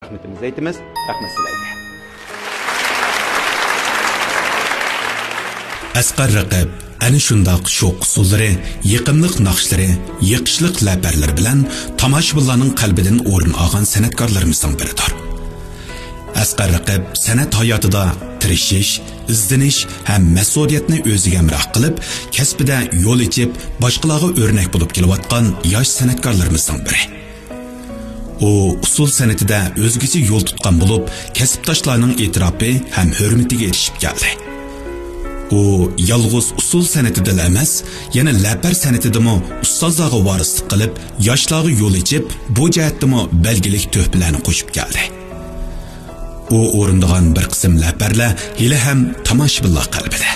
rahmatimizni aytamiz. Rahmat sizlarga. Asqar Raqib ana shundoq sho'x usullari, yiqimliq naqshlari, yiqishliq laparlar bilan tomoshabinlarning qalbidan o'rin olgan san'atkorlarimizning biridir. Asqar Raqib san'at hayotida tirishish, izdinish ham mas'uliyatni o'ziga hamroh qilib, kasbida yo'l ichib, boshqalarga o'rnak bo'lib kelayotgan yosh san'atkorlarimizning biri. U usul san'atida o'zgacha yo'l tutgan bo'lib, kasbdoshlarning e'tirofi ham hurmatiga erishib keldi. U yolg'iz usul san'atida emas, yana lapar san'atidami ustozlarga varislik qilib, yoshlarga yo'l ichib, bu jihatdami belgilik tuhfalarni qo'shib keldi. U o'rindigan bir qism laparlar hali ham tomoshabinlar qalbida.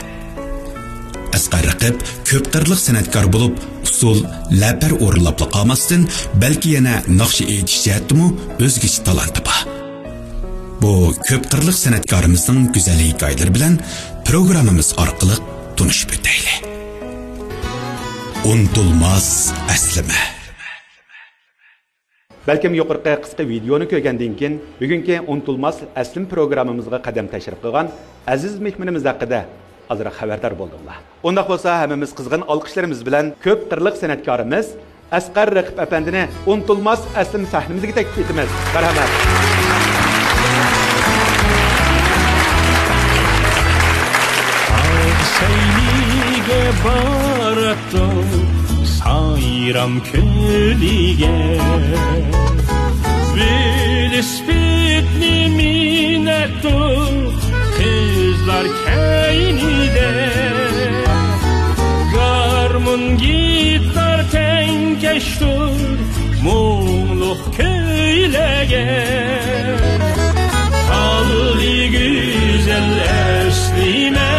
Asqar Raqib ko'p qirliq san'atkor bo'lib, usul lapar o'rinlab qolmasdan, balki yana naqshi aytish jihatdami o'zgacha talanti bor. Bu ko'p qirliq san'atkorimizning go'zal hikoyalari bilan programmamiz orqali tunishib o'taylik. Unutulmaz aslima. Balkim yuqorqi qisqa videoni ko'rgandan keyin bugungi Unutulmaz aslim programmamizga qadam tashrif qilgan aziz mehmonimiz haqida ozroq xabardor bo'ldinglar. Unda bo'lsa hammamiz qizg'in olqishlarimiz bilan ko'p qirliq san'atkorimiz Asqar Raqib apandini Unutulmaz aslim sahnamizga taklif etamiz. Marhamat. Sayliga baratdim sayram köliga Velosipedni minettim kızlar kaynida Garmun gitar tenkeştur muğluk köylege Halli güzel eslime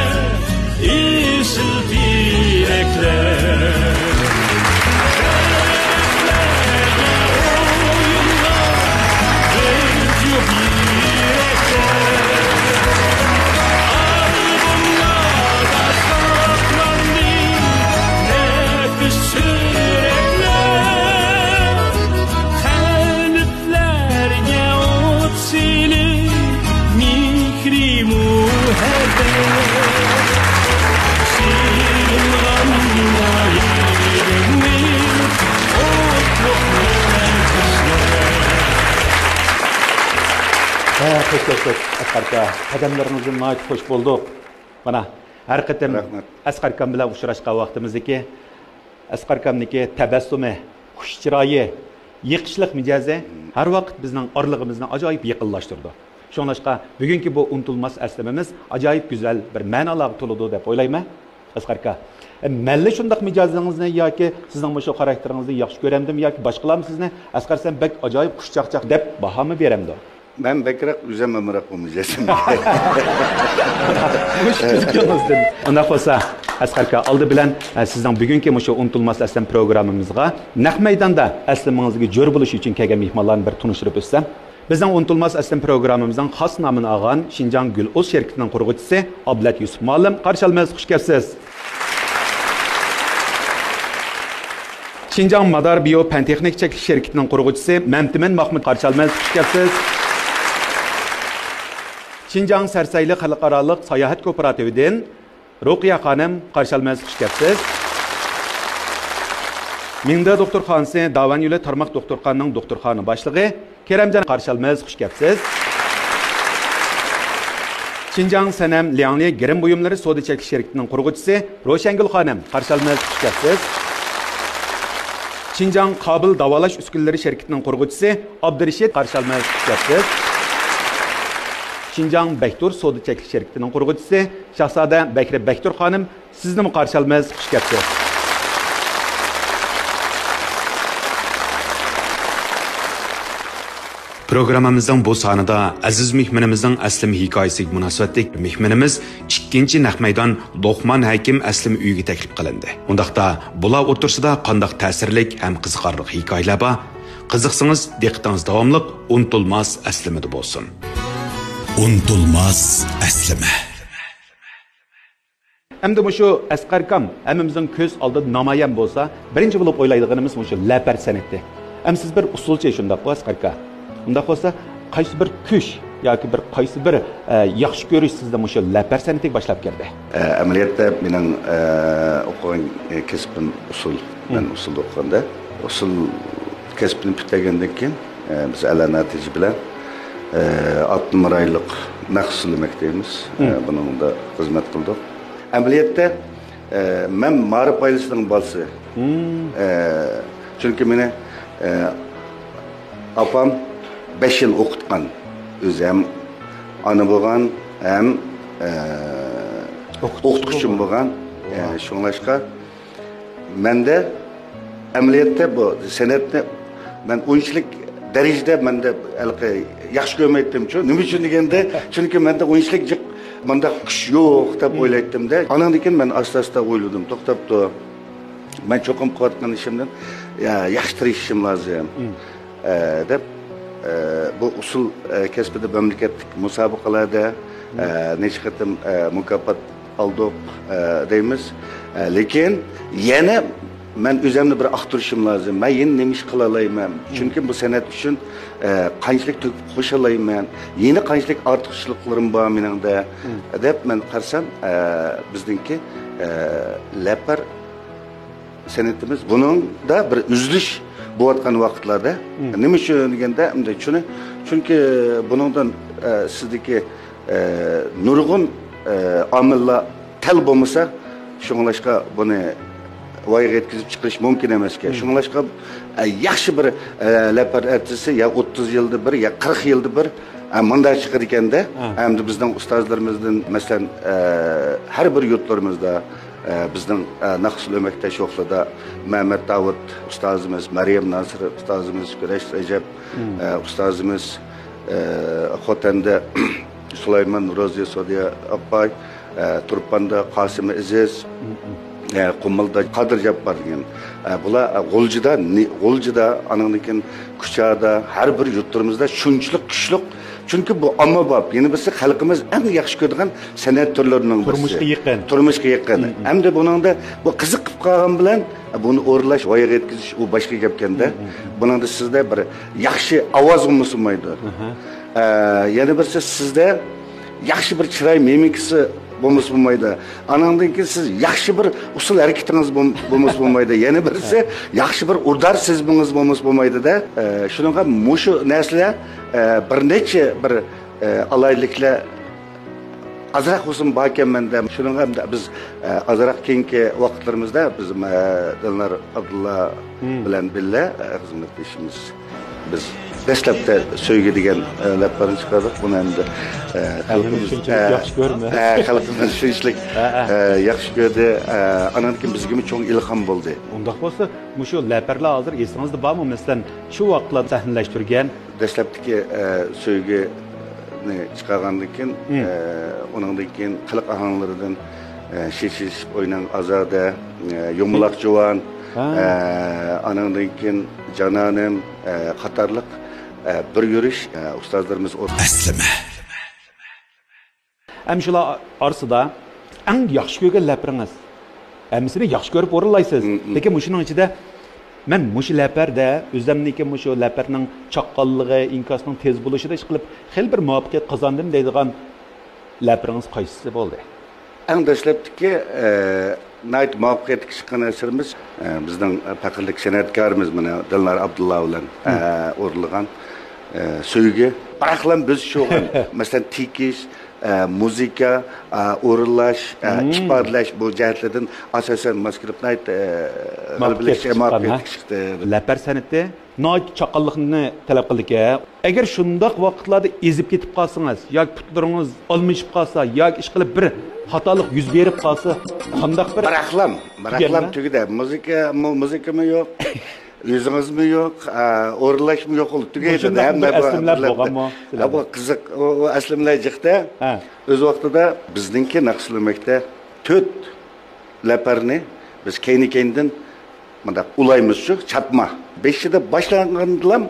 İsil direkler Hoş Asqarka, qadamlaringizni nayt hoş bulduk. Mana har qatam Asqarkam bilan uchrashgan vaqtimizdagi Asqarkamniki tabassumi, xush chiroyi, yiqishliq mijozi har vaqt bizning orlig'imizni ajoyib yaqinlashtirdi. Shunlashqa bugungi bu unutulmas aslimimiz ajoyib go'zal bir ma'nolarga to'ladi deb o'ylayman. Asqarka, Məlli şundaq micazingizni yoki sizning shu xarakteringizni yaxshi ko'ramdim yoki boshqalarmi sizni Asqar sen bak ajoyib xushchaqchaq deb bahomı beramdi. Ben bekrak üzememrak olmayacaksın. Onda bo'lsa Asqarka aldı bilan sizning bugungi shu unutulmas aslim programmamizga naq maydonda aslimingizga jo'r bo'lish uchun kelgan mehmonlarni bir tunishtirib o'tsam. Bizning unutulmas aslim programmamizning xos nomini olgan Xinjiang Gul O'z şirkatining qurg'uvchisi Abdulat Yusuf Muallim qarshi olmaysiz, xush kelibsiz. Xinjiang Madar Bio Pantexnik Çekiliş şirketining qurg'uvchisi Mamtiman Mahmud qarshi olmaysiz, xush kelibsiz. Xinjiang Sarsayli Xalqarалық Sayohat Kooperatividan Ruqiya xonim qarshi olmaysiz, xush kelibsiz. Mingda doktorxonasi Davan yo'li tarmoq doktorxonaning doktorxona boshlig'i Keremjon qarshi olmaysiz, xush kelibsiz. Xinjiang Sanam Liangli Girim buyumlari savdo chekilish shirkatining qurg'uvchisi Roshangul xonim qarshi olmaysiz, xush kelibsiz. Xinjiang Qobil davolash uskunalari shirkatining qurg'uvchisi Abdurashid qarshi olmaysiz, xush kelibsiz. Xinjiang Bektur savdo chekilish shirkatining qurg'uvchisi Shahzoda Bakri Bektur xonim sizni qarshi olmaysiz, xush kelibsiz. Programmamızın bu sanıda aziz mehmanimizning aslim hikoyasiga munosabatlik mehmanimiz 2-chi naq maydon Loqman Hakim aslim uyiga taklif qilindi. Undaqda bular o'tirsida qanday ta'sirlik ham qiziqarli hikoyalar bor. Qiziqsangiz diqqatingiz davomli unutulmaz aslimida bo'lsin. Unutulmaz aslima. Hamda shu Asqarkam hammamizning ko'z oldida namoyon bo'lsa, birinchi bo'lib o'ylaydiganimiz shu lapar san'ati. Ham siz bir usulchi shunday Asqarka. Unda bo'lsa qaysi bir kuch yoki bir qaysi bir yaxshi ko'rish sizda o'sha lapar san'atiga boshlab keldi? Amaliyotda mening o'qigan kasbim usul. Men usul o'qiganda, usul kasbini bitgandan keyin biz ala natija bilan 60 oylik naqshli maktabimiz buningda xizmat qildik. Amaliyotda men ma'rif oilasining bolasi. Chunki meni apam 5 yil o'qitgan. O'zi ham ana bo'lgan, ham o'qituvchim bo'lgan. Shunlashqa menda amaliyotda bu san'atni men o'yinchilik darajada menda yaxshi ko'rmaydim-ku. Nima uchun deganda, chunki menda o'yinchilik menda kuch yo'q deb o'ylaydim-da. Andan keyin men asta-asta o'yladim, to'xtabdi. Men cho'qim qilayotgan ishimdan yaxshirishim lozim. Deb bu usul kasbida mamlakatlik musobaqalarda necha qatim mukofot oldik deymiz. Lekin yana men o'zimni bir aqtirishim lozim. Men yana nima ish qila olaman? Chunki bu san'at uchun qanchalik qo'sha olaman, yana qanchalik ortiqchiliklarim bor meningda deb men qarsam bizningki lapar san'atimiz buningda bir uzilish bo'layotgan vaqtlarda nima uchun deganda shuni chunki buningdan sizdagi nurg'un omillar tal bo'lmasa shunglashqa buni voyaga yetkazib chiqish mumkin emas ekan. Shunglashqa yaxshi bir lapar artisti ya 30 yilda bir ya 40 yilda bir manda chiqar ekanda, hamda bizning ustozlarimizdan masalan har bir yurtlarimizda bizning naqshli maktab sho'xlida Mehmet Davud ustozimiz, Maryam Nasir ustozimiz, Kurash Rajab ustozimiz, Xotanda Sulaymon Roziya Sodiya Abbay, Turpanda Qosim Aziz, Qumulda Qadir Jabbar degan. Bular G'uljida, anandan Kuchada, har bir yurtlarimizda shunchalik kuchli. Chunki bu ommabop, ya'ni biz xalqimiz eng yaxshi ko'radigan san'at turlarining birisi. Turmushga yaqin. Hamda buningda bu qiziqib qolgan bilan buni o'rlash, voyaga yetkazish u boshqa gapkanda. Buningda sizda bir yaxshi ovoz bo'lmaydi. Yana birisi sizda yaxshi bir chiroy mimikasi bo'lmaydi. Anandan keyin siz yaxshi bir usul harakatingiz bo'lmaydi. Yana birisi yaxshi bir urdar sizbingiz bo'lmaydi-da. Shuningga mushu narsalar bir necha bir alayliklar azroq bo'lsin bakamanda. Shuningga biz azroq keyingi vaqtlarimizda biz Dilnar Abdulla bilan birga xizmatdashimiz biz dastlabda so'yga degan laplarni chiqardik. Buni endi xalqimiz yaxshi ko'rdi. Xalqimiz shunchalik yaxshi ko'rdi. Andan keyin bizga cho'ng ilhom bo'ldi. Undaq bo'lsa, shu laparlar hozir esingizda bormi? Masalan, shu vaqtlarda sahnalashtirgan dastlabdagi so'yga chiqargandan keyin undan keyin xalq ahanglaridan Şişiş oynan Azade, Yumulak Juvan, anandan keyin Cananem, qatarlıq bir yürüyüş ustazlarımız Əslime. Əmşular arsıda ən yaxşı görən ləpiriniz. Əmsini yaxşı görüb oralaysınız. Peki muşunun içində mən muşu ləpərdə özləmdəki muşu ləpərinin çaqqallığı, inkasının tez buluşuda iş qılıb xeyli bir muvaffəqiyyət qazandım deydiğən ləpiriniz qaysısı oldu? Ən dəstləbdiki nayt muvaffəqiyyət çıxan əsərimiz bizdən fəqirlik sənətkarımız mənə Dilnar Abdullah bilan orulğan söygü. Baxlan biz şoğun məsələn tikiş, muzika, orulaş, ibarlaş bu cəhətlərdən əsasən maskilib nayt muvaffəqiyyət çıxdı. Ləpər sənəti nayt çaqqallıqını tələb qıldı. Əgər şundaq vaxtlarda ezib ketib qalsınız, yoki putlarınız almışıb qalsa, yoki iş qılıb bir xatalıq yüz verib qalsa, qandaq bir Bıraklam tügüdə. Muzika mı yox? Yüzünüz mü yox? Orulaş mı yox olub tügeydi. Əslimlər boğanmı? Bu qızıq, o əslimlər çıxdı. Öz vaxtıda bizdinki naqshlaməkdə 4 ləpərni biz keyni-keynidən ulayımız şu, çatma. 5'de başlanğandılam,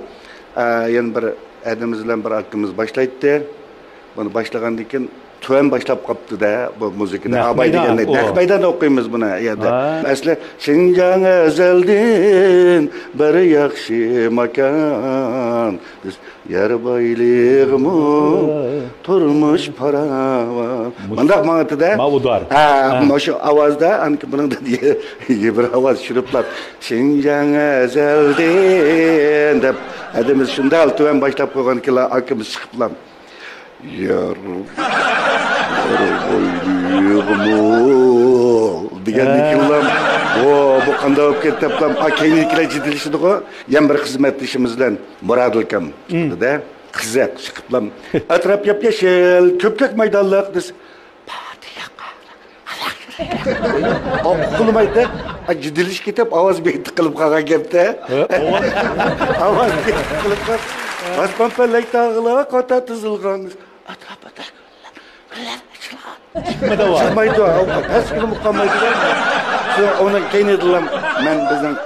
yani bir adamımızla bir hakkımız başlaydı. Bunu başlagandan keyin tuvan başlap qaptı da bu müzikada. Naq Abay meydan, degende. o. Naq meydan okuymiz buni yerda. Ha. Asli Şinjan ezelden bir yaxshi makan. Biz yer boyliğimi turmuş paravan. Mındaq mağıtıda. Mavudar. Ha, şu avazda anki bunun da diye bir avaz şuruplap Şinjan ezelden dep adımız şunda tuvan başlap qo'ygan kila akimiz chiqiblam. Yer degan yıllam bu qanday olib ketdi deb akaynikilar jidilishdi go yan bir xizmatdishimiz bilan Murad akam chiqdi-da qizaq chiqiblam atrof yap-yashil ko'pkak maydonliq des qilmaydi jidilish ketib ovoz beti qilib qolgan gapda ovoz beti qilib osmon palak tog'lar qota tizilgan atrofda çıkmaydı o. Her gün mukamaydı. Sonra ona keynediler. Ben bizim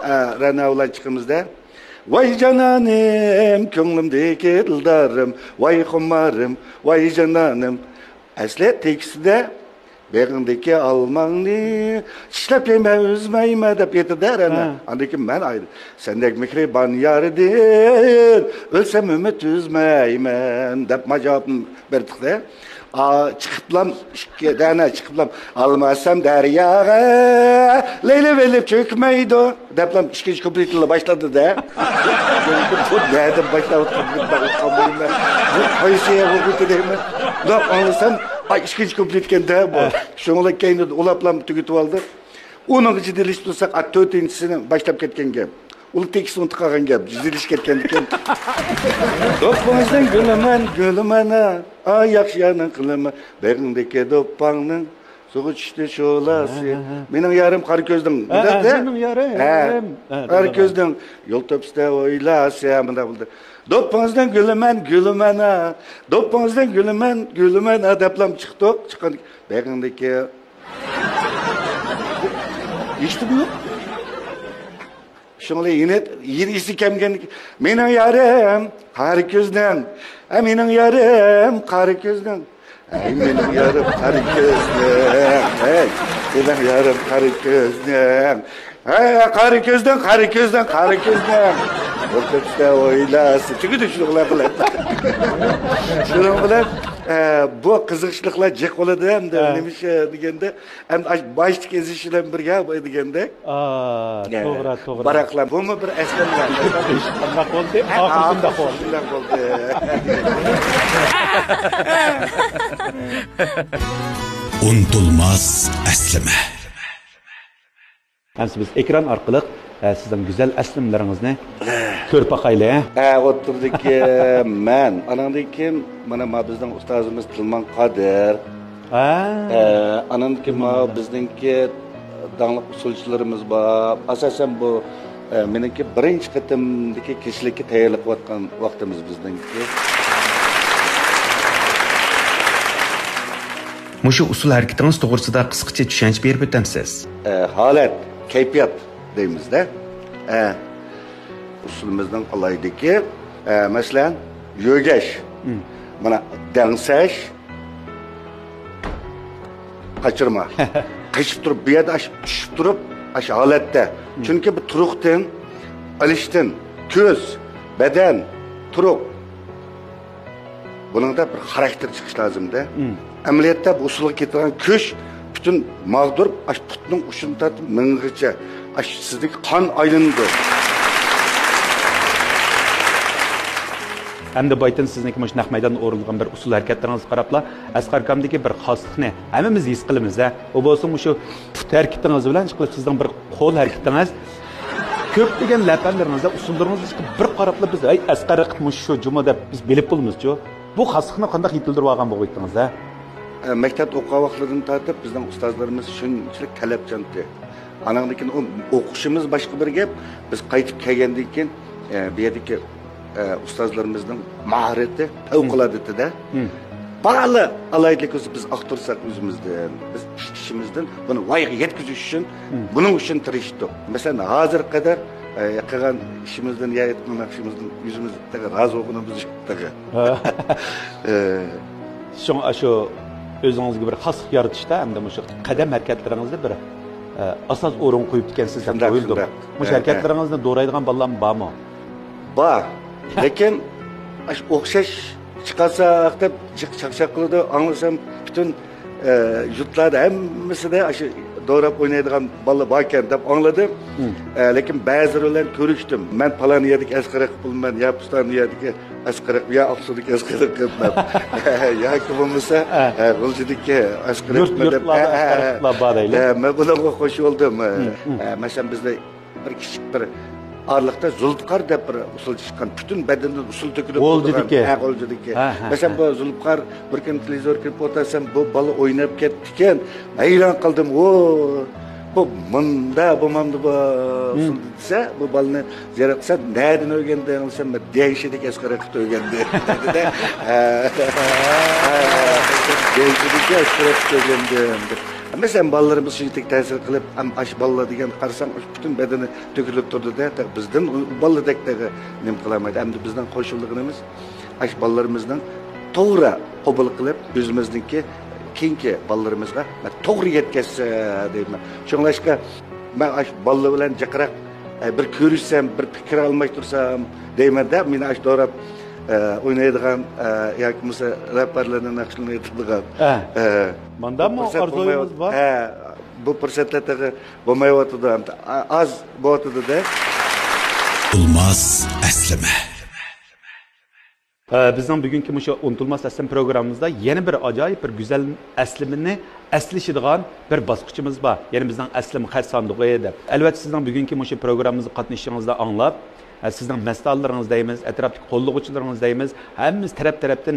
Ranavla çıkımızda. Vay cananım, könglimdeki dildarım. Vay kumarım, vay cananım. Asli tekisi de Begindeki almanı şişlep yeme üzmeyme de yeti der ana. Andaki ben ayrı. Sendek mihriban yardın. Ölsem ümit üzmeymen. Dep macabım verdik de. Çıkıplam, dana çıkıplam. Almasam deryağa. Leyli velip çökmeydi. Deplam işkence kuplitle başladı da. Çok nerede başladı. Bu haysiye hukuku değil mi? Ne anlasam. Ay işkence kuplitken de bu. Şunla kendi olaplam tüketip aldı. Onun için diliş tutsak at 4-incisini başlap ketken gap. Ulu tekisi unutkagan gap. Diliş ketken diken. Dokmazdan gülümena. Ay yakşıyanın kılımı. Begindeki doppanın. Soğuk işte şolası. Benim yarım karı gözden. Benim yarım. Karı gözden. Yol topsda oylası. Doppanızdan gülümena. Doppanızdan gülümena. Deplam çıktık. Çıkan. Begindeki. İşte bu. Şunla yine isi kemgen. Benim yarım karı gözden. Benim yarım karı gözden. Benim yarım karı gözden. Benim yarım karı gözden. Karı gözden. Ortada oylası. Çünkü düşünüyorlar bile. Şunlar bu kızışlıklar cek oladı hem de neymiş degende hem başlık ezişilen bir ya bu degende. Doğru. Baraklar. Bu mu bir eslemler? Bak oldu. Ahırında oldu. Unutulmaz əslime. Hamsi biz ekran arkalık sizden güzel eslimlerinizni körp bakayla. Oturduk men. Anandaki bana bizden ustazımız Tilman Kadir. Anandaki bizdenki dağlık usulçularımız var. Asasen bu meniki birinci kıtımdaki kişilikki tayyorlab vatkan vaktimiz bizdenki. Muşu usul hareketiniz doğrusunda kısaca düşünce berip ötemsiz. Halet, keyfiyat deyimiz de. Usulümüzden olaydı ki mesela yögeş, bana denseş, kaçırma. Kaçıp durup bir yerde düşüp durup halette. Çünkü bu turuktan, alıştın, göz, beden, turuk. Bunun da bir karakter çıkış lazım da. Ameliyatda bu usulga ketiren köş bütün mağdur putning ushini tatib ming'icha sizdeki kan aylandi. Hem de baytın sizniki mush naq maydonda o'rilgan bir usul hareketlerinizni qarabla Asqar akamdagi bir xoslikni hammamiz his qilamiz. O bo'lsin shu put harakatingiz bilan chiqib sizning bir qo'l harakatingiz ko'plagan lapanlaringizda usullaringizni chiqib bir qarabla biz ay Asqar aqam shu juma deb biz bilib bo'lmiz-ku. Bu xoslikni qanday yetildirib olgan bo'ldingiz? Maktab o'quv vaqtlaridan tortib bizning ustozlarimiz shunchalik talabchanti. Anandaki o'qishimiz boshqa bir gap. Biz qaytib kelgandan keyin bu yerdagi ustozlarimizning mahorati favqulodda. Ba'li alaylik biz aqtirsak o'zimizdan, biz ishimizdan buni voyaga yetkazish uchun buning uchun tirishdik. Masalan, hozir qadar qilgan ishimizdan ya etgan ishimizdan yüzümüzde razı olduğumuz işteki. Şu o'zingizga bir xoslik yaratishda hamda shu qadam harakatlaringizda bir asos o'rin qo'yib ekansiz deb o'yladim. Bu harakatlaringizni do'raydigan bolalar bormi? Bor. Lekin o'xshash chiqarsak deb chaqchaq qiladi, anglasam butun yurtlarda hammasida shu doğrab oynaydigan balla bor ekan deb angladim. Lekin ba'zilar bilan ko'rishdim. Men falan yerdik asqaraq bilman, ya Pustan yerdiki asqaraq, ya Aqsudik asqaraq qilmab. Yoki bo'lmasa, G'uljidiki asqaraq deb. Men bunga qo'shib oldim. Masalan bizda bir kichik bir Arlıqda Zulfqar deb bir usul chiqqan. Bütün bedendan usul to'kilib G'uljidiki. G'uljidiki. Masalan bu Zulfqar bir kun televizor ko'rib o'tirsam bu bola o'ynab ketdi ekan. Hayron qildim. Bu munda bo'lmamdi bu usul desa, bu bolani ziyorat qilsa, nereden o'rgandi desam, Deyshidek asqaraqda o'rgandi dedi. Deyshidek asqaraqda o'rgandi. Mesela balalarımız şiddet tesir kılıp aş balla diyen karşısam bütün bedeni dökülüp durdu da bizden balla dekdeki nem kılamaydı. Hem de bizden koşulduğumuz aş balalarımızdan doğru kabul kılıp özümüzdeki kinki balalarımızga doğru yetkesi diyeyim. Şunlaşka ben aş balla bilen cakırak bir görüşsem bir fikir almak dursam diyeyim de meni aş doğru oynaydigan yoki bo'lsa raperlarning naqshini aytadigan manda mı arzuyimiz var? Bu fursatlarda bo'lmayotdi, az bo'lyotdi-da. Unutulmaz əslime. Bizning bugungi mushu Unutulmaz aslim programmamizda yana bir ajoyib bir go'zal aslimini aslashadigan bir bosqichimiz bor. Ya'ni bizning aslim xat sandig'i deb. Albatta sizning bugungi mushu programmamizga qatnashishingizda anglab sizning mas'ullarınız deymiz, etrafdagi qo'llovchilarınız deymiz, hammamiz taraf-tarafdan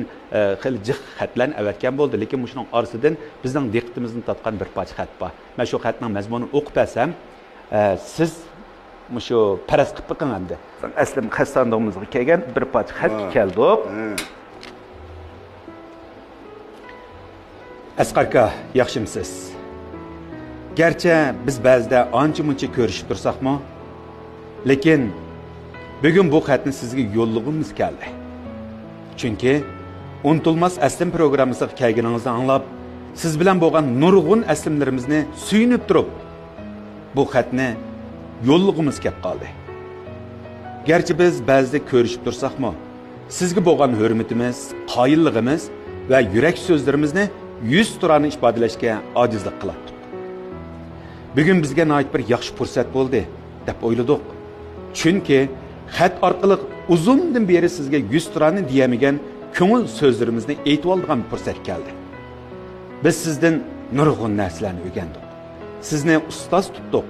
xil jiq xatlarni avatgan bo'ldi, lekin shuning orasidan bizning diqqatimizni tortgan bir parcha xat bor. Men shu xatning mazmunini o'qib bersam, siz shu paras qilib biqing endi. Aslim xat sandig'imizga kelgan bir parcha xat keldi. Asqar aka, yaxshimisiz? Garchi biz ba'zida ancha-muncha ko'rishib tursaqmi, lekin bugün bu xatni sizga yo'llag'imiz keldi. Chunki Unutulmaz aslim programmasiga kelganingizni anglab, siz bilan bo'lgan nurg'un aslimlarimizni suyunib turib, bu xatni yo'llag'imiz kelib qoldi. Garchi biz ba'zida ko'rishib tursaqmi, sizga bo'lgan hurmatimiz, qoyilligimiz va yurak so'zlarimizni yuz turani ifodalashga ojizlik qildik. Bugün bizga nihoyat bir yaxshi fursat bo'ldi deb o'yladik. Chunki xat orqali uzundan beri sizga 100 turani diyamagan ko'ngil so'zlarimizni aytib oladigan fursat keldi. Biz sizdan nurg'un narsalarni o'rgandik. Sizni ustoz tutdik.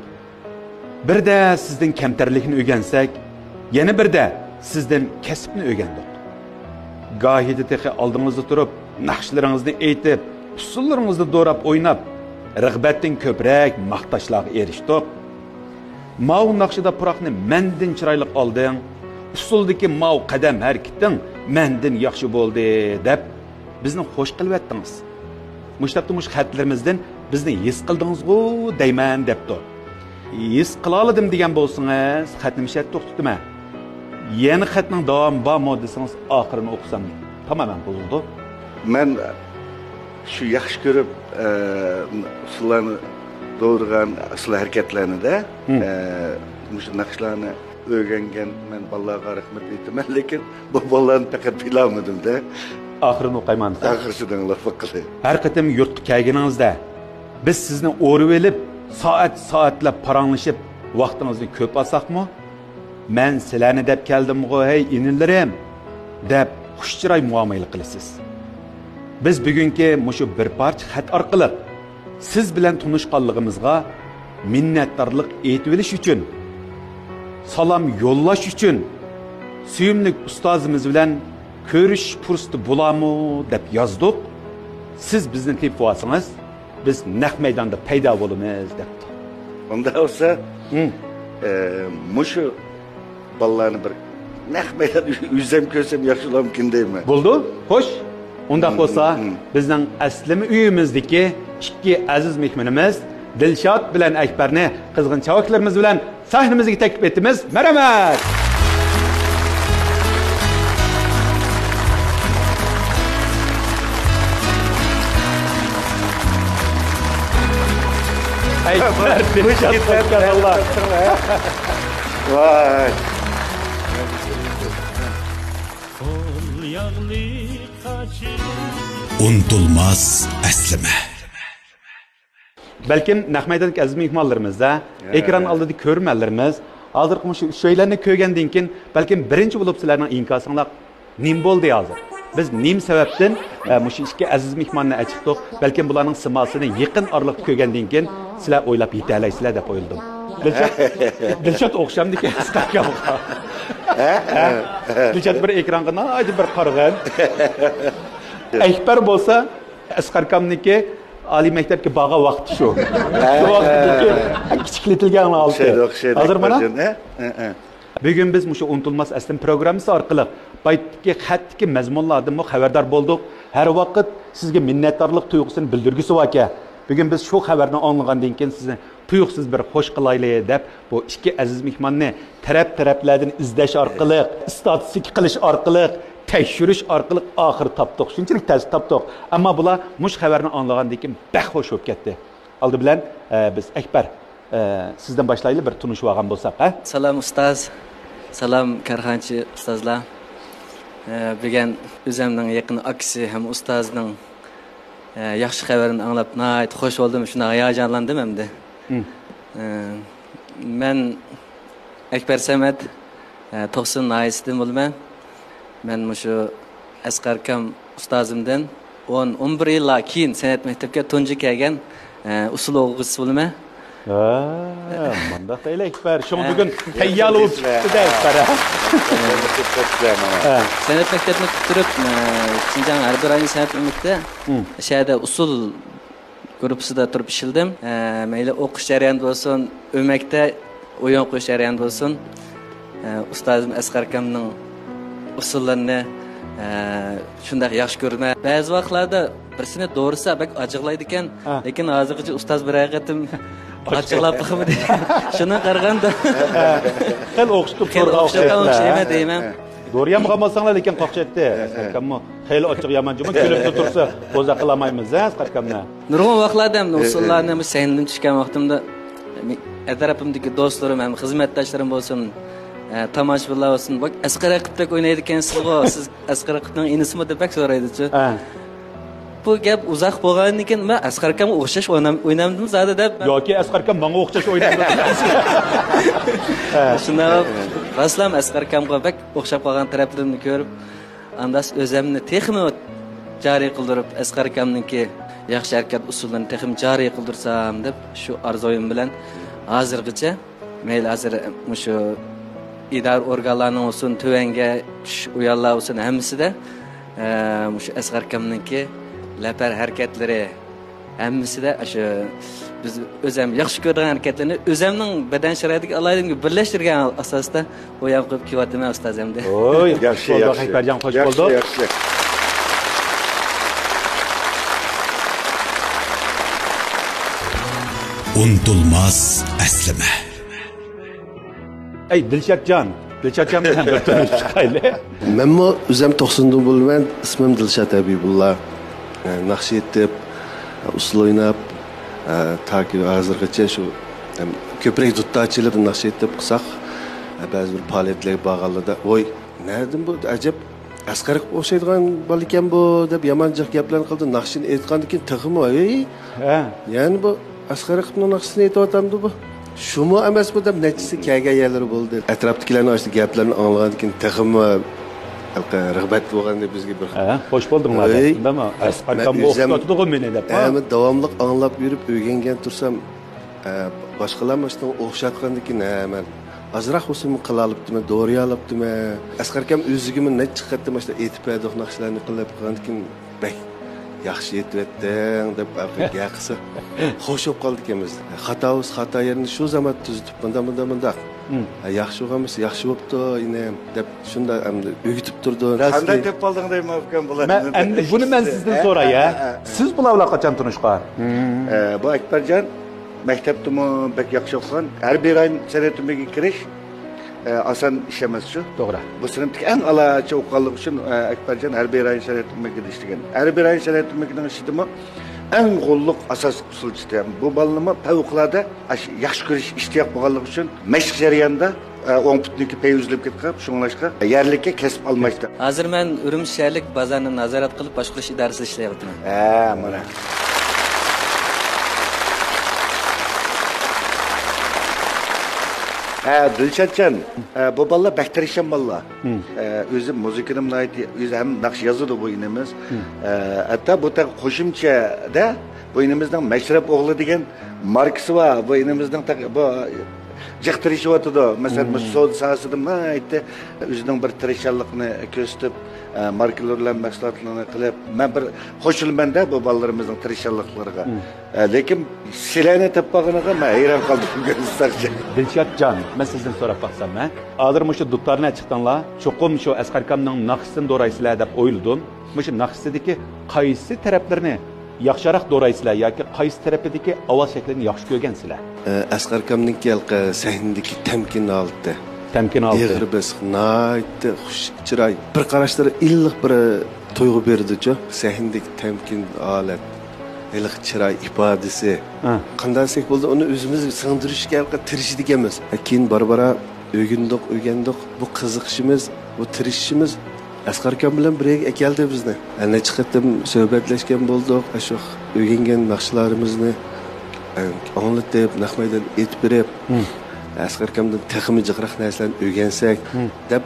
Birda sizdan kamtarlikni o'rgansak, yana birda sizdan kasbni o'rgandik. Gohida texi oldingizda turib, naqshlaringizni aytib, usullaringizni do'rab o'ynab, rag'batdan ko'proq maqtashlarga erishdik. Mau naqshida puroqni mendin chiroyli olding, usuldagi mau qadam harakating mendin yaxshi bo'ldi deb bizni xush qilib Mushtaqda mush xatlarimizdan bizni his qildingiz-ku deyman debdi. His qila oldim degan bo'lsangiz, xatni shat to'xtatma. Yana xatning davom bormi desangiz, oxirini o'qisam tamamen buzildi. Men shu yaxshi ko'rib usullarni doğrugan asıl hareketlerini de şu naqshlarni o'rgangan men bolalarga rahmat aytaman, lekin bu bolalarni faqat bilamadim da. Oxirini o'qayman. Oxirisidan laf qilay. Har qatim yurtga kelganingizda biz sizni o'rib elib, soatlab paranglashib, vaqtingizni ko'p olsaqmi? Men sizlarni deb keldim-ku, hey inillarim deb xushchiroy muomala qilasiz. Biz bugungi mushu bir parcha xat orqali siz bilan tanishganligimizga minnatdorlik aytib uchun, salom yo'llash uchun, suyimli ustozimiz bilan ko'rish fursati bo'lami deb yozdik. Siz bizni tepib olsangiz, biz naq maydonda paydo bo'lamiz debdi. Unda olsa, mushu bolalarni bir naq maydonda yüzem ko'rsam yaxshi mumkin deyman. Bo'ldi? Xo'sh. Undaq bo'lsa, bizning aslimi uyimizdagi ikki aziz mehmonimiz Dilshod bilan Akbarni qizg'in chavaklarimiz bilan sahnamizga taklif etamiz. Marhamat. Ekber Dilşat hoş geldinler. Vay. Kol yağlı kaçır. Unutulmaz əslime. Belki nahmaydaki aziz mehmanlarımızda, ekran aldığındaki körmelerimiz, hazır şu şeylerini köygenden keyin belki birinci bulup sizlerden inkasınlar nim boldu hazır. Biz nim sebepten şu iki aziz mehmanını açıktık. Belki bunların sımasını yakın aralık köygenden keyin sizler oylap yeteleysizler dep oyladım. Dilşat okşamdaki askarga buqa. Dilşat bir ekranına haydi bir qarğan. Ekber bolsa askarkamniki Ali mektepki bağa vakti şu. Şu vaktdaki kichikletilgan altı. Hazır mana? Bugün biz şu unutulmaz aslim programmasi orqali baytdagi xatdagi mazmunlardan xabardor bo'ldik. Har vaqt sizga minnatdorlik tuyg'usini bildirgisi bor ekan. Bugün biz şu xabarni anlagandan keyin sizni tuyuqsiz bir xo'sh qilaylik deb bu ikki aziz mehmonni taraflardan izlash orqali, statistik qilish orqali, tekshirish orqali oxir topdik. Shunchalik tez topdik. Ammo bular mush xabarni anlagandan keyin baxo'sh bo'lib ketdi. Oldi bilan biz Ekber sizdan boshlaylik bir tunishib olgan bo'lsak, ha? Salam ustoz. Salam karxanchi ustozlar. Bugun o'zimning yaqin akisi ham ustozning yaxshi xabarini anglab, nihoyat xush bo'ldim, shuna hayajonlandim hamda. Men Ekber Samet, To'qson naisidan bo'laman. Men shu Asqar akam ustozimdan 11 yildan keyin san'at maktabiga tunji kelgan usul o'quvchisi bo'laman. Manda qilay Ekber. Şunu bugün tayyor bo'lib chiqdi Ekber. San'at maktabini bitirib, Xinjiang Harbiy rayon san'at maktabida shahada usul gruppasida turib ishildim. Mayli o'qish jarayonida bo'lsin, o'makda o'yin qo'yish jarayonida bo'lsin, ustozim Asqar akamning usullarini shunday yaxshi ko'raman. Ba'zi vaqtlarda birsini to'g'risi bak ajig'laydi ekan, lekin hozirgacha ustoz bir haqiqatim açıqlab baxmadi. Shuni qaraganda Xil o'qishib turib deyman. Doğru ham qolmasanlar lekin qoqchatdi. Akammo xeyli ochiq yamanjimi kelib tursa, bo'za qilmaymiz, Asqarkamni. Nurg'un vaqtlarda ham usullarni sahndan tushgan vaqtimda atrofimdagi do'stlarim ham xizmatdoshlarim bo'lsin, tomoshabinlar bo'lsin, bak Asqar aqibdek o'ynaydi ekansiz-ku, siz Asqar aqibning inisimi deb bak so'raydi-chi. Bu gap uzoq bo'lgandan keyin men Asqar akamga o'xshash o'ynamdim zada deb. Yoki Asqar akam menga o'xshash o'ynamdi. Shunda raslam Asqar akamga bak o'xshab qolgan taraflarimni ko'rib, andas o'zimni texmi joriy qildirib, Asqar akamniki yaxshi harakat usullarini texim joriy qildirsam deb shu arzoyim bilan hozirgacha mayli hozir shu idora organlarining olsun, tuvanga uyallar olsun hammasida shu Asqar akamniki lapar harakatlari hammasida shu biz o'zim yaxshi ko'rgan harakatlarni o'zimning badan sharoitiga alohida birlashtirgan asosda o'yab qo'yib kelyapman ustozimda. Oy, yaxshi, Ekberjon xo'sh bo'ldi. Yaxshi. Unutulmaz əslime. Ey Dilşatjon bilan bir tanışib chiqaylik. Menmi o'zim 90dan bo'laman, ismim Dilshat Habibullah. Naqsh etib, usul o'ynab, taki hozirgacha shu ko'proq duttachilik naqsh etib qilsak, ba'zi bir faoliyatlarga bog'lanadi. Voy, nerdan bu ajab Asqar o'xshaydigan bola ekan bu deb yomonjoq gaplarni qildi. Naqshini aytgandan keyin tig'imi, ya'ni bu Asqar aqibning naqshini aytayotgandi bu. Şumu emas bu deb nechisi kelgan yerlari bo'ldi. Atrofdagilarning o'sha gaplarini anglagandan keyin tig'imi rag'bat bo'lganda bizga bir xo'sh bo'ldinglar dema Asqar akam o'qitadi meni deb. Davomli anglab yurib o'rgangan tursam boshqalar mashdan o'xshatgandan keyin men azroq o'sim qila olibdimi, to'g'ri olibdimi? Asqar akam o'ziga necha qatda mashda aytib berdi, naqshlarni qilib qo'ygandan keyin bak yaxshi aytibding deb gaqisi xo'sh bo'lib qoldik ikimiz. Xato yerini shu zaman tuzitib bunda. Yaxshi bo'lganmiz, yaxshi bo'libdi, inem deb shunda o'gitib turdi. Qanday deb qolding deyman ukam bularni. Endi buni men sizdan so'ray, siz bular bilan qachon tanishgan? Bu Ekberjon maktabdami bek yaxshi o'qigan. Harbiy rayon san'at maktabiga kirish oson ish emas shu. To'g'ri. Bu sinfdagi eng a'lochi o'qiganlik uchun Ekberjon harbiy rayon san'at maktabida ishlagan. Harbiy rayon san'at maktabining ishidimi en qo'lliq asos usulchi deyman. Bu balnima favqulodda yaxshi ko'rish ishtiyoq bo'lganligi uchun mashq jarayonida o'ng putniki pay uzilib ketib, shunglashqa yerlikka kesib olmoqda. Hozir men Urumchi shaharlik bozorni nazorat qilib boshqarish idorasida ishlayapman. Mana. Dilshatcan, bu balla bakterişen balla. Özüm müzikini mülayeti, özüm hem nakş yazıdı bu inimiz. Hatta bu da koşumça da bu inimizden meşrep oğlu diyen markası var. Bu inimizden bu cıktırışı vardı. Mesela bu sol sahasıda mülayeti özünün bir tırışallıkını köstüp markalarla mahsulatlarını kılıp ben bir hoşulmam da bu ballarımızın tırışallıklarına. Lakin silahını tapmağına ben hayran kaldım gösterce. Dilshatcan, ben sizden so'rab baksam, hozir mushu dutlarni chiqdinglar, cho'qim shu Asqarkamning naqsini do'raysizlar deb o'yladim. Mushu naqsidagi qaysi taraflarni yaxshiroq do'raysizlar yoki qaysi tarafidagi ovoz shaklini yaxshi ko'rgansizlar? Asqarkamning sahnadagi temkin oldi. Temkin oldi. Yig'ir besiq, naytdi, xush chiroy. Bir qarashlari illiq bir to'yg'u berdi-ku. Sahnadagi temkin holat, illiq chiroy ifodasi. Qanday bo'ldi, uni o'zimiz singdirishga tirishdik emas. Keyin barbara o'rgandik. Bu qiziqishimiz, bu tirishishimiz Asqarkam bilan birga keldi bizni. Necha qatim suhbatlashgan bo'ldik, shu o'rgangan naqshlarimizni anlatib, naqmaydan aytib berib, Asqarkamdan texmi jiqroq narsalarni o'rgansak deb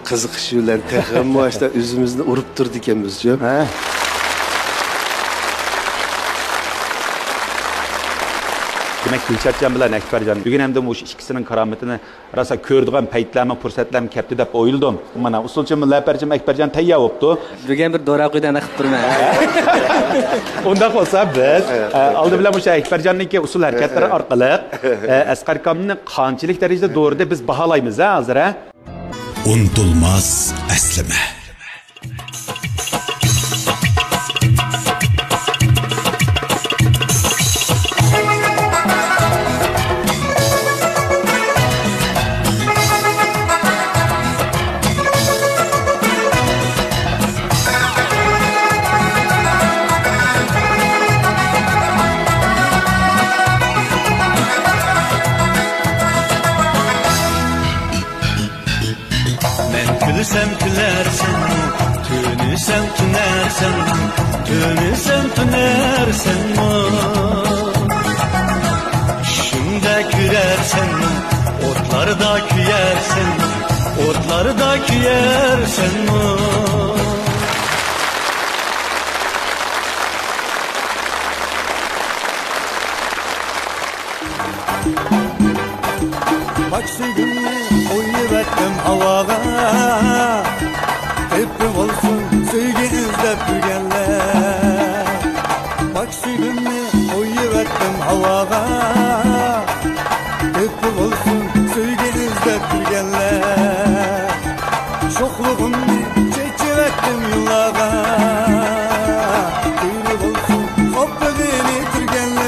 qiziqish bilan texmi boshda o'zimizni urib turdik ekanmiz-ku. Demek Dilshatcan bilan Akbarjon bugün hem de bu ikisinin karametini rasa ko'rdigan paytlarmi, fursatlarmi kepti deb o'yladim. Mana usulchim Laparjim Akbarjon tayyor bo'libdi. Bugun bir do'ra qo'ydan qilib turman. Unda bo'lsa biz oldi bilan o'sha Akbarjonniki usul harakatlari orqali Asqarkamni qanchalik darajada to'g'ri biz baholaymiz hozir. Unutulmaz aslima. Tünüsem tünersen, tünüsem tünersen, tünüsem tünersen mi? Şunda kürersen, otlarda küyersen, otlarda küyersen mi? Bak sevgimle oynayıverdim havaga, hep olsun sevgi izlep yürgenler. Bak sevgimle oynayıverdim havaga, hep olsun sevgi izlep yürgenler. Şokluğumni çeçiverdim yıllara, hep olsun sohbetini yitirgenler.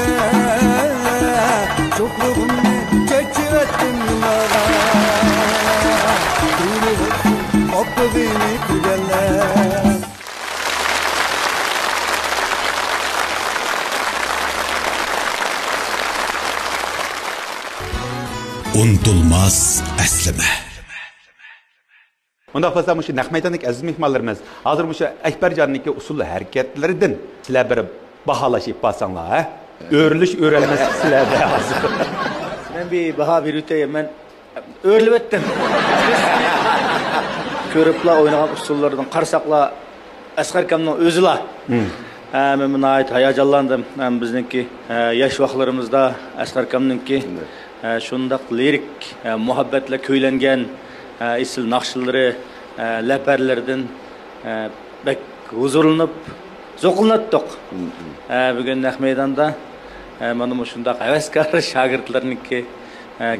Şokluğumni çeçiverdim yıllara, beni güzeller. Unutulmaz aslima. Unda fazla muşu naqmaydanlik aziz mehmonlarimiz hozir mushu Akbarjonniki usul harakatlaridan sizlar bir baholashib basanlar, ha? O'rilish o'ralmas sizlarda hozir. Men bir baho berutayım, men o'rilib etdim. Körüpla oynagan usullardan qarsaqla Asqarkamning o'zila. Men buna ait hayajonlandim. Bizniki yosh vaqtlarimizda Asqarkamninki shundaq lirik muhabbatla kuylangan isil naqshilari, laparlardan bek huzurlanib, zo'qlanatdik. Bugun naq maydonda mana bu shundaq havaskor shogirdlarniki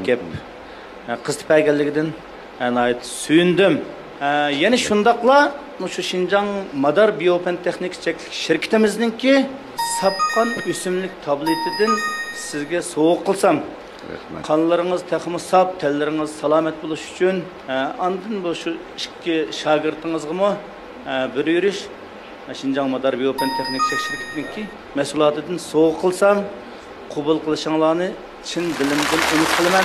kep qizib kelganligidan ait suyundim. Yani şundakla şu Şinjan Madar Biopentechnik şirketimizdeki sapkan üsümlük tabletinden sizge soğuk kılsam. Kanlarınız takımı sap, telleriniz salamet buluş için andın bu şu iki şagirdiniz mı bir yürüyüş Şinjan Madar Biopen Texnik Şirketininki mesulatidan soğuk kılsam, kubul kılışanlarını Çin dilimden umut kılıman.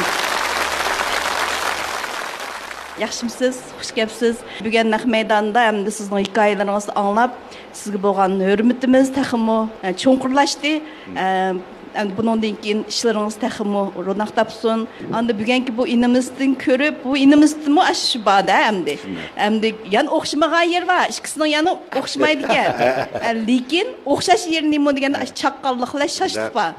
Yaxshimisiz, xush kelibsiz. Bugun naq maydonda hamda sizning hikoyalaringizni anglab, sizga bo'lgan hurmatimiz taxmo cho'nqurlashdi. Bundan keyin ishlaringiz taxmo ro'naq topsin. Endi bugungi bu inimizdan ko'rib, bu inimizmi shu bada hamda. Hamda yana o'xshamagan yer bor. Ikkisining yana o'xshamaydi ekan. Lekin o'xshash yer nima deganda chaqqonliklar shashliq bor.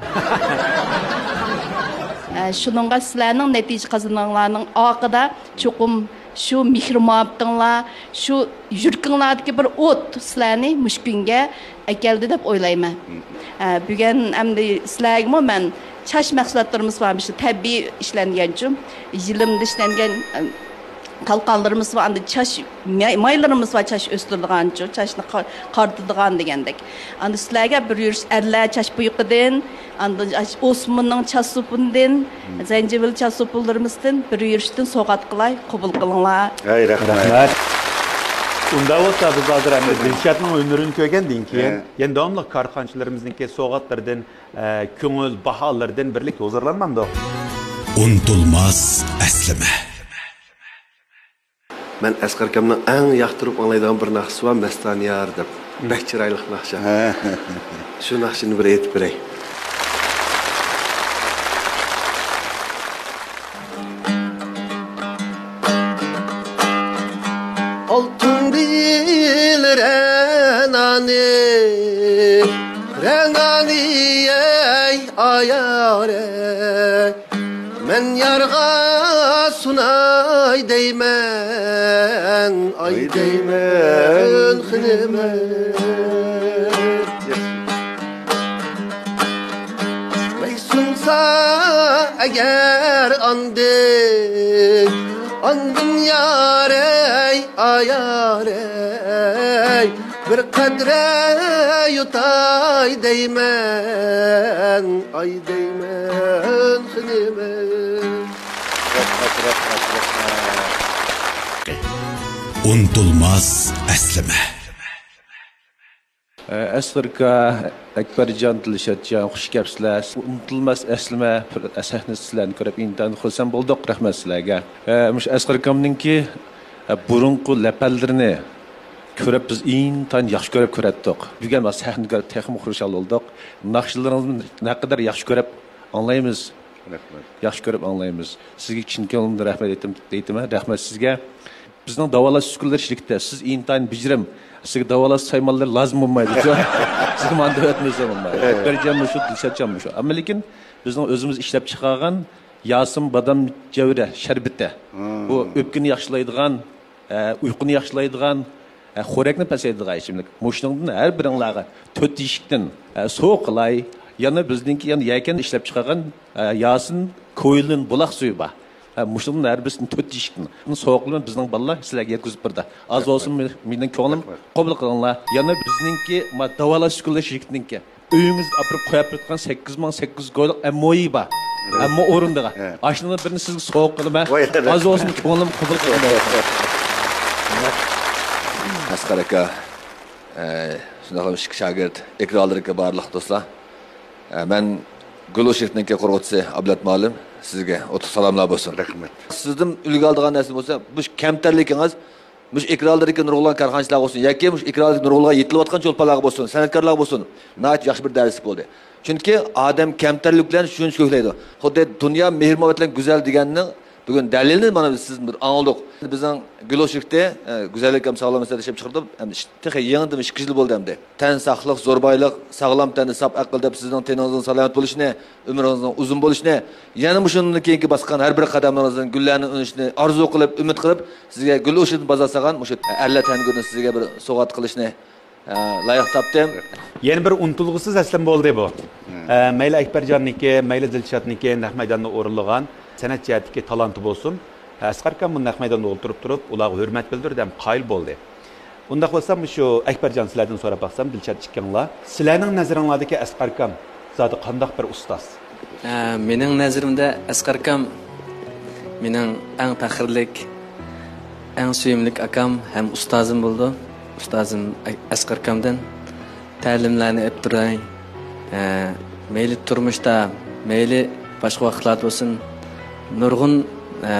Şununla sizlerinin netice kazananlarının akıda çokum şu mihrimabdınlar, şu yürkünlardaki bir ot sizlerini müşkünge ekeldi dep oylayman. Bugün hem de sizlerime ben çaş mahsulatlarımız varmış, tabii işlengen için, yılımda işlengen kalkanlarımız var, çaş maylarımız var, çaş östürdüğün için, çaşını kartıdığın degendek. Anda sizlerge bir yürüş erler çaş buyukudun, anda Osman'ın çaş sopundan, zencefil çaş sopullarımızdan bir yürüyüşten soğat kılay, kabul kılınlar. Hayır, rahmet. Unda olsa biz hazır hem de Dilşat'ın önürünü kögendin ki, yani devamlı karxançılarımızdaki soğatlardan, köngül, bahalardan birlikte hazırlanmamdı. Unutulmaz əslime. Ben Asqar akamning eng yoqtirib anglaydigan bir naqshi var, Mastaniyar deb. Bek chiroyli naqshi. Shu naqshini bir aytib beray. Altın dil renani ey ayare. Men yarga sunay deymen, ay deymen xinime. Meysunsa eğer andın yarey, ayarey. Bir kadre yutay deymen, ay deymen xinime. Unutulmaz əslime. Asqarka, Akbarjon, Dilshatjon, xush kelibsizlar. Unutulmaz əslime sahna sizlarni ko'rib intan xursand bo'ldik. Rahmat sizlarga. Mush Asqarkamninki burunqi lapallarini ko'rib biz intan yaxshi ko'rib ko'ratdik. Bugun biz sahnaga ko'rib texnik xursand bo'ldik. Naqshlaringizni naqadar yaxshi ko'rib anglaymiz. Yaxshi ko'rib anglaymiz. Sizga chin ko'nglimdan rahmat aytaman. Rahmat sizga. Bizning davolash uskullari shirkatda siz intayin bijirim. Sizga davolash saymonlar lozim bo'lmaydi. Sizga manda o'tmasa bo'lmaydi. Berjanmi shu, Dilshatjonmi shu. Ammo lekin bizning o'zimiz ishlab chiqargan Yasim badam javra sharbati. Bu o'pkini yaxshilaydigan, uyquni yaxshilaydigan, xo'rakni pasaydigan ichimlik. Mushuningdan har biringlarga 4 teshikdan so'qilay, yana bizningki yana yakan ishlab chiqargan Yasin ko'ylin buloq suvi bor. Muşluğun her birisini 4 teshikdan. Soğuqluğun bizning balalar sizlarga yetkazib berdi. Az olsun mening ko'nglim qabul qilinglar. Yana bizningki davolash uskullari shirkatininki uyingiz apirib qo'yib turgan 8800 go'yliq MOI bor. Ammo o'rindiga. Ashuni birini sizga so'q qilaman. Az olsun ko'nglim qabul qilinglar. Asqar aka, shunday shagird, ikrorlarga barliq do'stlar. Men Gulu shirkatininki qurg'uvchisi Ablat Ma'lim sizga o'tib salomlar bo'lsin. Rahmat. Sizdan ulgu oladigan narsa bo'lsa, bu kamtarligingiz, bu ikrorlarga nurg'ulgan karxonchilar bo'lsin, yoki bu ikrorlarga nurg'ulgan yetilayotgan cho'lpalar bo'lsin, san'atkorlar bo'lsin. Nəhayət yaxshi bir dars bo'ldi. Chunki odam kamtarliklarni shuncha ko'klaydi. Xuddi dunyo mehr-muhabbat bilan go'zal deganning bugun dalilini mana siz bir anladık. Bizning Gulu shirkati go'zallik ham sog'lomlikda ishlab chiqardi. Endi texnik yangidan 2 yil bo'ldi endi. Tan saqliq, zo'rbaylik, sog'lom tanni, sap aql deb sizning teningizning salomat bo'lishini, umringizning uzun bo'lishini, yana shundan keyingi bosgan har bir qadamlaringizning gullarni unishini orzu qilib, umid qilib, sizga Gulu shirkati bazasagan o'sha Allah tangurni sizga bir so'g'at qilishni loyiq topdim. Yeni bir unutulg'usiz aslan bo'ldi bu. Mayli Akbarjonniki, mayli Dilshatniki naq maydonda o'rinlagan san'at jihatdagi talanti bo'lsin. Asqar akam bu naq maydonda o'tirib turib, ularga hurmat bildirdi, ham qoyil bo'ldi. Undaq bo'lsa, shu Akbarjon sizlardan so'rab baqsam, Dilshat ikkanlar, sizlarning nazaringlardagi Asqar akam zoti qanday bir ustoz? Mening nazarimda Asqar akam mening eng faxrlik, eng suyimlik akam ham ustozim bo'ldi. ustozim Asqar akamdan ta'limlarni olib turay. Meyli turmuşda, meyli başqa vaqtlarda bo'lsin, nurg'un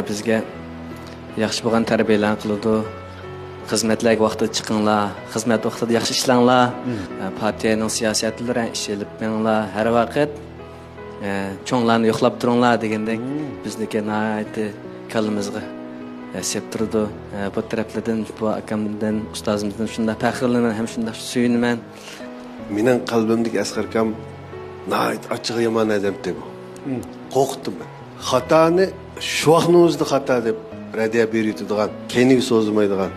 bizga yaxshi bo'lgan tarbiyalar qiladi. Xizmatlarga vaqtida chiqinglar, xizmat vaqtida yaxshi ishlanglar. Partiyaning siyosatlarini ishilib menglar, har vaqt cho'nglarni yo'qlab turinglar degandek bizniki nihoyatda kallimizga sep turdi. Bu taraflardan, bu akamdan, ustozimizdan shunda faxrlanaman, ham shunda suyunaman. Mening qalbimdagi Asqar akam nihoyat ochiq yomon odam deb. Qo'rqdim men. Xatoni shu vaqtning o'zida xato deb radiya berayotadigan, keyingi so'zlamaydigan.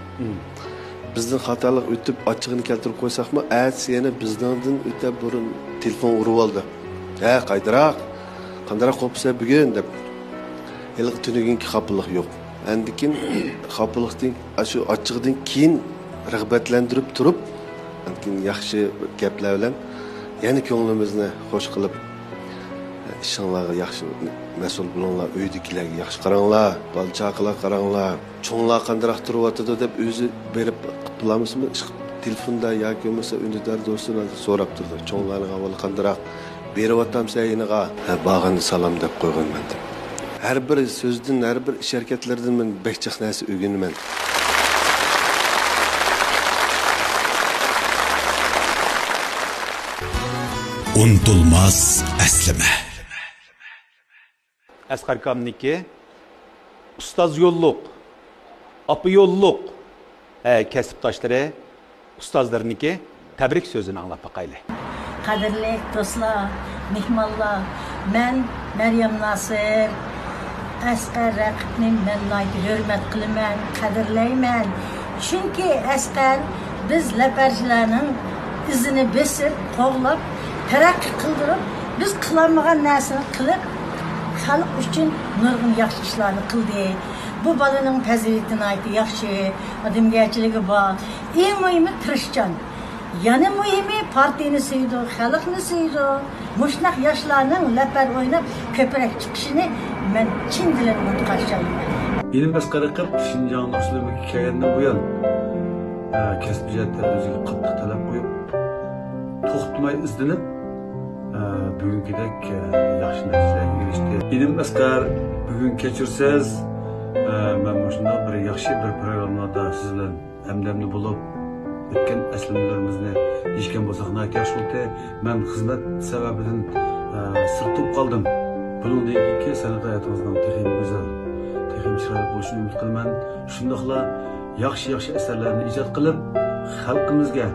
Bizning xatolik o'tib ochiqini keltirib qo'ysakmi, aytsa yana bizdan o'tib burun telefon urib oldi. Qaydaroq, qandaroq qo'psa bugun deb. Ilq tuniginki xafalık yo'q. Andikin xafalıkdan shu ochiqdan keyin rag'batlantirib turib, andikin yaxshi gaplar bilan yana ko'nglimizni xo'sh qilib ishinglarga yaxshi mas'ul bo'linglar, uydagilarga yaxshi qaranglar, bola-chaqalarga qaranglar, cho'nglar qandaroq turyotdi deb o'zi berib qilamizmi? Telefonda yoki bo'lmasa undidar do'stlardan so'rab turdi. Cho'nglarning avval qandaroq beryaptamsa yiniga bag'ani salom deb qo'yganman deb. Har bir so'zdan, har bir ish harakatlardan men behchiq narsa o'rganaman. Unutulmaz əslime. Asqar akamniki ustoz yo'lluq, opa yo'lluq kasbdoshlari ustozlarniki tabrik so'zini anglab baqayli. Qadrli do'stlar, mehmonlar, men Meryem Nasir Asqar raqibni men hurmat qilaman, qadrlayman. Chunki Asqar biz laparchilarning izini besib, qo'g'lab, taraqqiy qildirib, biz qilolmagan narsani qilib, xalq uchun nurg'un yaxshi ishlarni qildi. Bu bolaning fazilatidan aytdi, yaxshi, odamgarchiligi bor. Eng muhimi tirishchan. Yana muhimi partiyani sevdi, xalqni sevdi. Mushnaq yoshlarning lapar o'ynab ko'proq chiqishini men chin dilimdan qarshilayman. Benim Asqar akam Şinjan'ın aslımdaki kelgandan bu yan kasb jihatdan o'ziga qattiq talab qo'yib, to'xtamay izlanib, bugünkidek yaxshi natijalarga erishdi. Benim Asqar bugun kechirsiz, men shunday bir yaxshi bir programmada siz bilan hamdamli bo'lib o'tgan aslimlarimizni eshitgan bo'lsak, nahot yaxshi bo'ldi. Men xizmat sababidan sirtib qoldim. Buningdagi ki san'at hayotimizning texim go'zal, texim chiroyli bo'lishini umid qilaman. Shundaqla yaxshi asarlarni ijod qilib, xalqimizga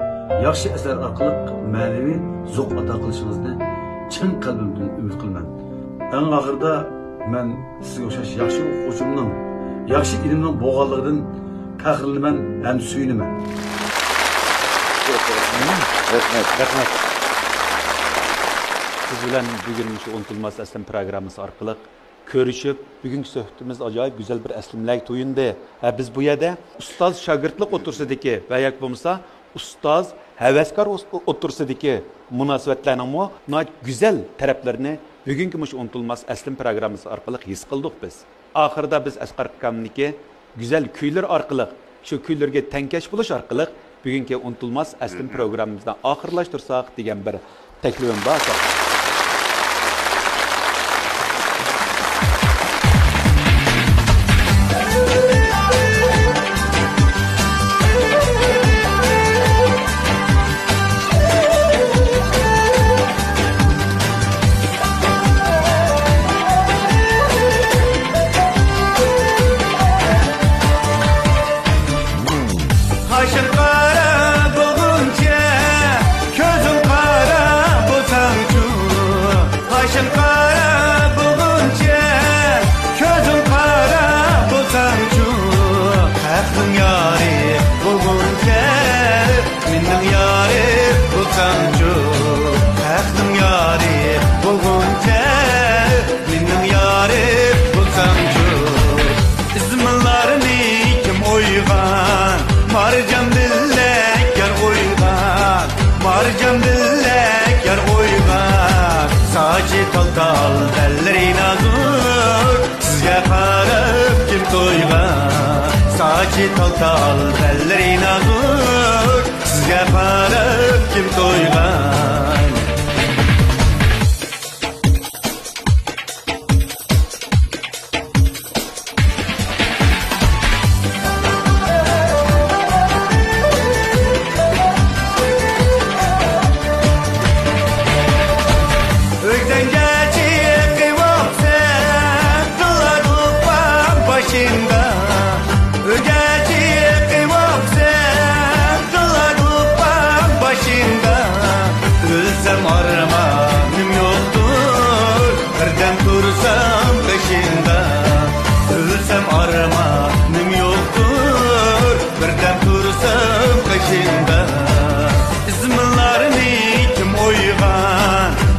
yaxshi asar orqali ma'naviy zo'q ato qilishingizni chin qalbimdan umid qilaman. Eng oxirida men sizga o'xshash yaxshi o'quvchimning, yaxshi ilmning bo'lganligidan faxrlanaman ham suyunaman. Rahmat. Siz bilan bugun shu unutulmaz aslim programmasi orqali ko'rishib, bugungi suhbatimiz ajoyib güzel bir aslimlar to'yindi. Biz bu yerda ustoz shogirdlik o'tirsidagi va yoki bo'lmasa ustoz havaskor o'tirsidagi munosabatlarning noit güzel taraflarini bugungi shu unutulmaz aslim programmasi orqali his qildik biz. Oxirida biz Asqar akamniki güzel kuylar orqali, shu kuylarga tankash bo'lish orqali bugungi unutulmaz aslim programmamizdan oxirlashtirsak degan bir taklifim bor. Tal belleri nazur, sizge qarab kim to'ygan, soch saçı tal tal, belleri nazuk, sizge qarab kim to'ygan?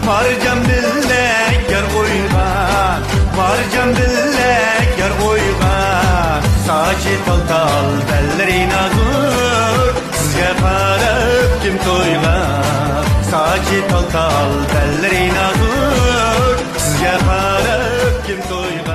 Marcan billek yer oygan, marcan billek yer oygan. Saçı tal tal, belleri nazuk, sizge qarab kim to'ygan? Saçı tal tal, belleri nazuk, sizge qarab kim to'ygan?